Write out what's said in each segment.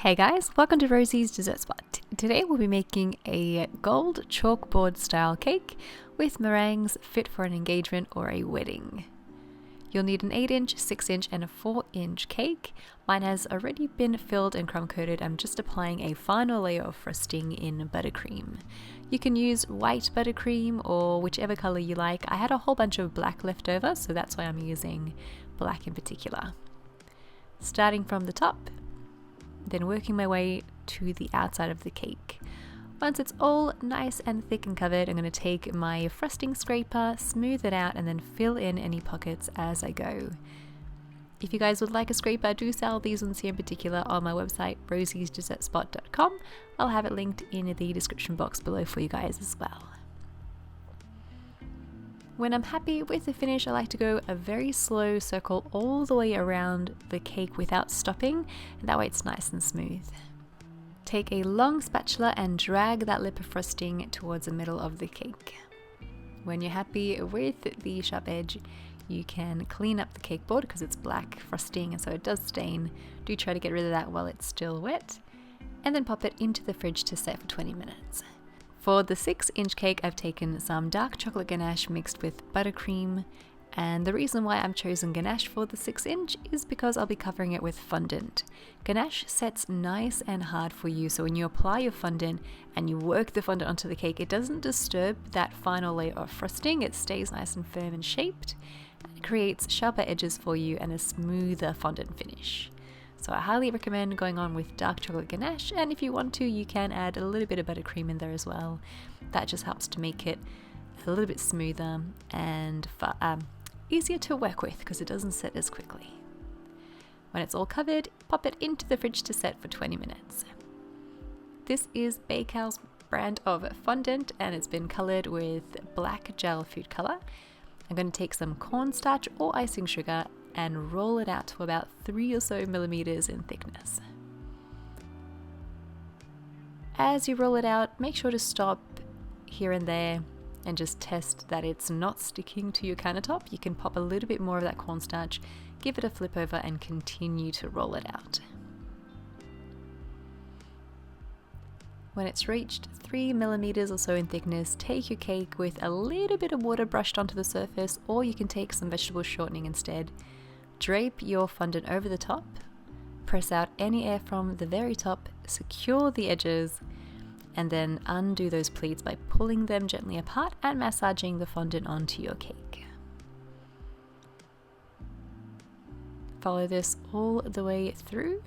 Hey guys, welcome to Rosie's Dessert Spot. Today we'll be making a gold chalkboard style cake with meringues fit for an engagement or a wedding. You'll need an 8-inch, 6-inch and a 4-inch cake. Mine has already been filled and crumb coated. I'm just applying a final layer of frosting in buttercream. You can use white buttercream or whichever color you like. I had a whole bunch of black left over, so that's why I'm using black in particular. Starting from the top, then working my way to the outside of the cake. Once it's all nice and thick and covered, I'm going to take my frosting scraper, smooth it out, and then fill in any pockets as I go. If you guys would like a scraper, I do sell these ones here in particular on my website, rosiesdessertspot.com. I'll have it linked in the description box below for you guys as well. When I'm happy with the finish, I like to go a very slow circle all the way around the cake without stopping, and that way it's nice and smooth. Take a long spatula and drag that lip of frosting towards the middle of the cake. When you're happy with the sharp edge, you can clean up the cake board because it's black frosting and so it does stain. Do try to get rid of that while it's still wet, and then pop it into the fridge to set for 20 minutes. For the 6-inch cake, I've taken some dark chocolate ganache mixed with buttercream, and the reason why I've chosen ganache for the 6-inch is because I'll be covering it with fondant. Ganache sets nice and hard for you, so when you apply your fondant and you work the fondant onto the cake, it doesn't disturb that final layer of frosting. It stays nice and firm and shaped, and it creates sharper edges for you and a smoother fondant finish. So I highly recommend going on with dark chocolate ganache, and if you want to, you can add a little bit of buttercream in there as well. That just helps to make it a little bit smoother and easier to work with because it doesn't set as quickly. When it's all covered, pop it into the fridge to set for 20 minutes. This is Bakehouse brand of fondant and it's been colored with black gel food color. I'm going to take some cornstarch or icing sugar and roll it out to about 3 or so millimeters in thickness. As you roll it out, make sure to stop here and there and just test that it's not sticking to your countertop. You can pop a little bit more of that cornstarch, give it a flip over and continue to roll it out. When it's reached 3 millimeters or so in thickness, take your cake with a little bit of water brushed onto the surface, or you can take some vegetable shortening instead. Drape your fondant over the top, press out any air from the very top, secure the edges, and then undo those pleats by pulling them gently apart and massaging the fondant onto your cake. Follow this all the way through,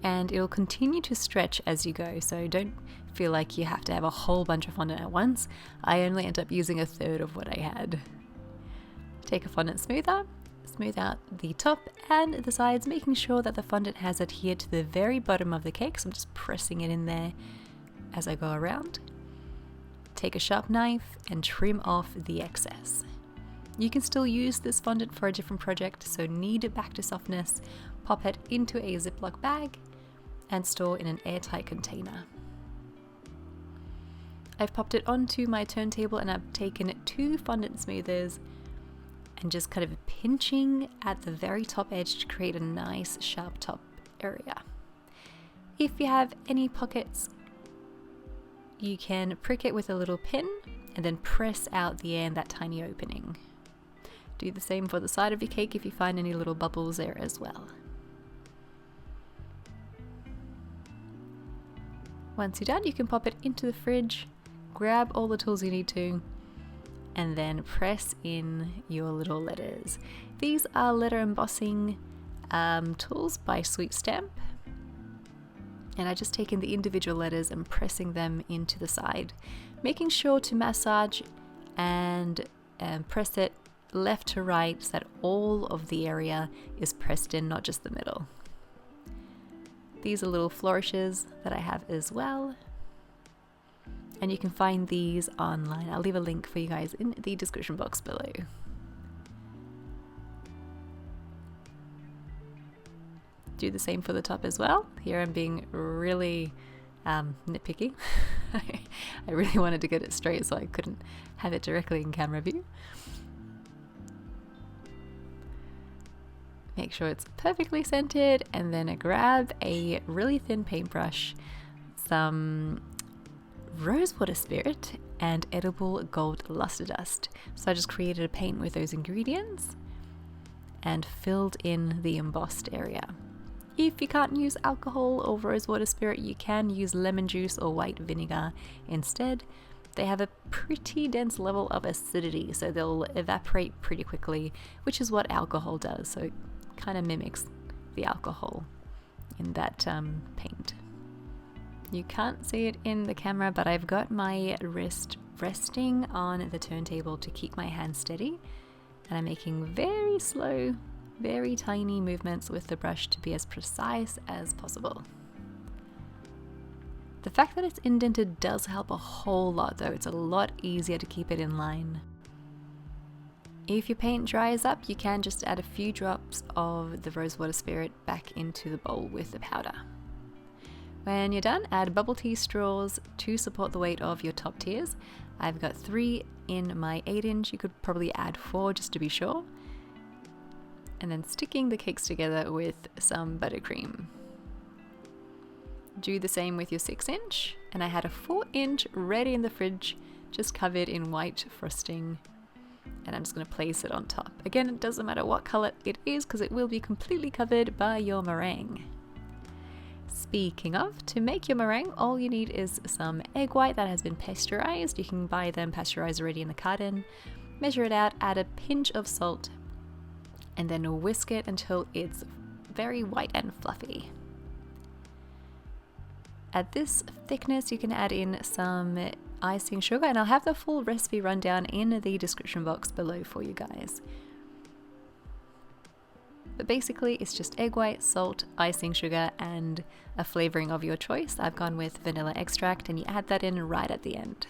and it'll continue to stretch as you go, so don't feel like you have to have a whole bunch of fondant at once. I only end up using a third of what I had. Take a fondant smoother, smooth out the top and the sides, making sure that the fondant has adhered to the very bottom of the cake, so I'm just pressing it in there as I go around. Take a sharp knife and trim off the excess. You can still use this fondant for a different project, so knead it back to softness, pop it into a Ziploc bag and store in an airtight container. I've popped it onto my turntable and I've taken 2 fondant smoothers and just kind of pinching at the very top edge to create a nice sharp top area. If you have any pockets, you can prick it with a little pin and then press out the air in that tiny opening. Do the same for the side of your cake if you find any little bubbles there as well. Once you're done, you can pop it into the fridge, grab all the tools you need to, and then press in your little letters. These are letter embossing tools by Sweet Stamp, and I just taken the individual letters and pressing them into the side, making sure to massage and press it left to right so that all of the area is pressed in, not just the middle. These are little flourishes that I have as well, and you can find these online. I'll leave a link for you guys in the description box below. Do the same for the top as well. Here I'm being really nitpicky. I really wanted to get it straight so I couldn't have it directly in camera view. Make sure it's perfectly centered, and then grab a really thin paintbrush, some rosewater spirit, and edible gold luster dust. So I just created a paint with those ingredients and filled in the embossed area. If you can't use alcohol or rosewater spirit, you can use lemon juice or white vinegar instead. They have a pretty dense level of acidity, so they'll evaporate pretty quickly, which is what alcohol does. So it kind of mimics the alcohol in that paint. You can't see it in the camera, but I've got my wrist resting on the turntable to keep my hand steady, and I'm making very slow, very tiny movements with the brush to be as precise as possible. The fact that it's indented does help a whole lot though. It's a lot easier to keep it in line. If your paint dries up, you can just add a few drops of the rosewater spirit back into the bowl with the powder. When you're done, add bubble tea straws to support the weight of your top tiers. I've got 3 in my 8-inch. You could probably add 4 just to be sure. And then sticking the cakes together with some buttercream. Do the same with your 6-inch, and I had a 4-inch ready in the fridge, just covered in white frosting, and I'm just going to place it on top. Again, it doesn't matter what color it is because it will be completely covered by your meringue. Speaking of, to make your meringue, all you need is some egg white that has been pasteurized. You can buy them pasteurized already in the carton. Measure it out, add a pinch of salt, and then whisk it until it's very white and fluffy. At this thickness, you can add in some icing sugar, and I'll have the full recipe rundown in the description box below for you guys. But basically, it's just egg white, salt, icing sugar, and a flavoring of your choice. I've gone with vanilla extract, and you add that in right at the end.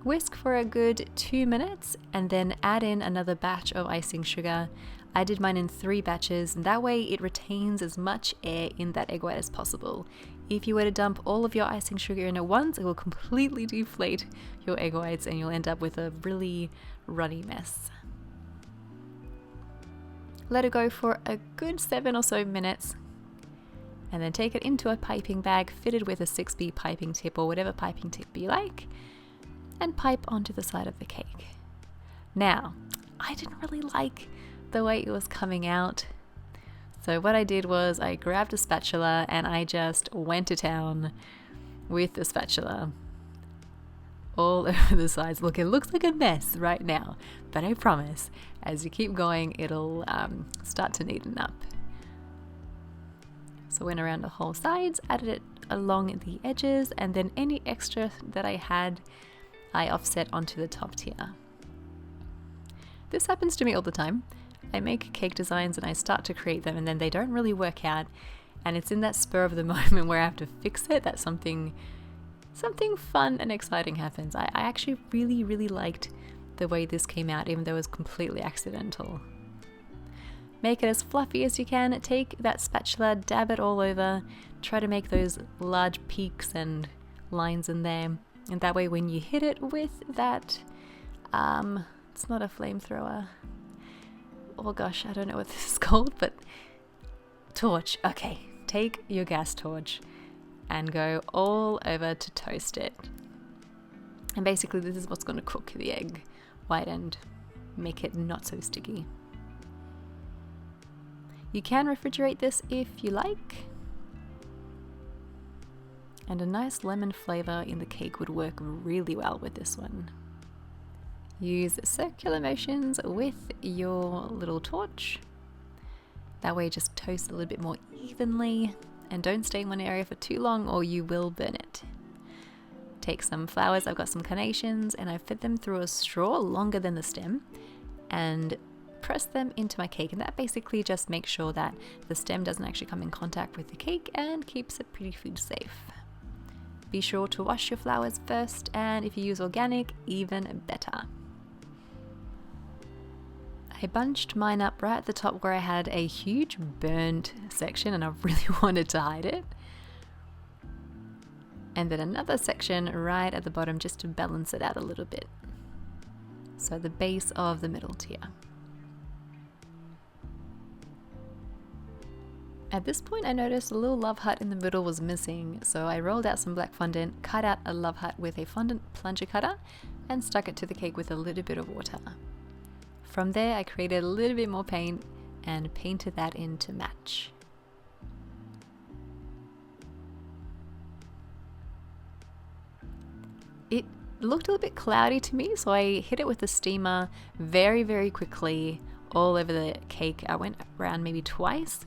Whisk for a good 2 minutes, and then add in another batch of icing sugar. I did mine in 3 batches, and that way it retains as much air in that egg white as possible. If you were to dump all of your icing sugar in at once, it will completely deflate your egg whites and you'll end up with a really runny mess. Let it go for a good 7 or so minutes, and then take it into a piping bag fitted with a 6B piping tip or whatever piping tip you like, and pipe onto the side of the cake. Now, I didn't really like the way it was coming out, so what I did was I grabbed a spatula and I just went to town with the spatula all over the sides. Look, it looks like a mess right now, but I promise as you keep going it'll start to neaten up. So went around the whole sides, added it along the edges, and then any extra that I had I offset onto the top tier. This happens to me all the time. I make cake designs and I start to create them and then they don't really work out, and it's in that spur of the moment where I have to fix it that something fun and exciting happens. I actually really liked the way this came out, even though it was completely accidental. Make it as fluffy as you can. Take that spatula, dab it all over, try to make those large peaks and lines in there, and that way when you hit it with that it's not a flamethrower, oh gosh, I don't know what this is called, but torch. Okay, take your gas torch and go all over to toast it. And basically this is what's going to cook the egg white and make it not so sticky. You can refrigerate this if you like. And a nice lemon flavor in the cake would work really well with this one. Use circular motions with your little torch. That way just toast a little bit more evenly, and don't stay in one area for too long or you will burn it. Take some flowers, I've got some carnations, and I fit them through a straw longer than the stem and press them into my cake, and that basically just makes sure that the stem doesn't actually come in contact with the cake and keeps it pretty food safe. Be sure to wash your flowers first, and if you use organic, even better. I bunched mine up right at the top where I had a huge burnt section and I really wanted to hide it. And then another section right at the bottom just to balance it out a little bit. So the base of the middle tier. At this point I noticed a little love heart in the middle was missing, so I rolled out some black fondant, cut out a love heart with a fondant plunger cutter, and stuck it to the cake with a little bit of water. From there I created a little bit more paint and painted that in to match. It looked a little bit cloudy to me, so I hit it with the steamer very, very quickly all over the cake. I went around maybe twice,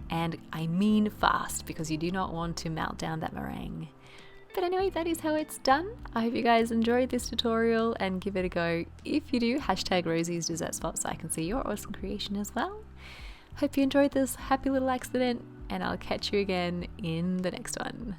and I mean fast, because you do not want to melt down that meringue. But anyway, that is how it's done. I hope you guys enjoyed this tutorial and give it a go. If you do, hashtag Rosie's Dessert Spot so I can see your awesome creation as well. Hope you enjoyed this happy little accident, and I'll catch you again in the next one.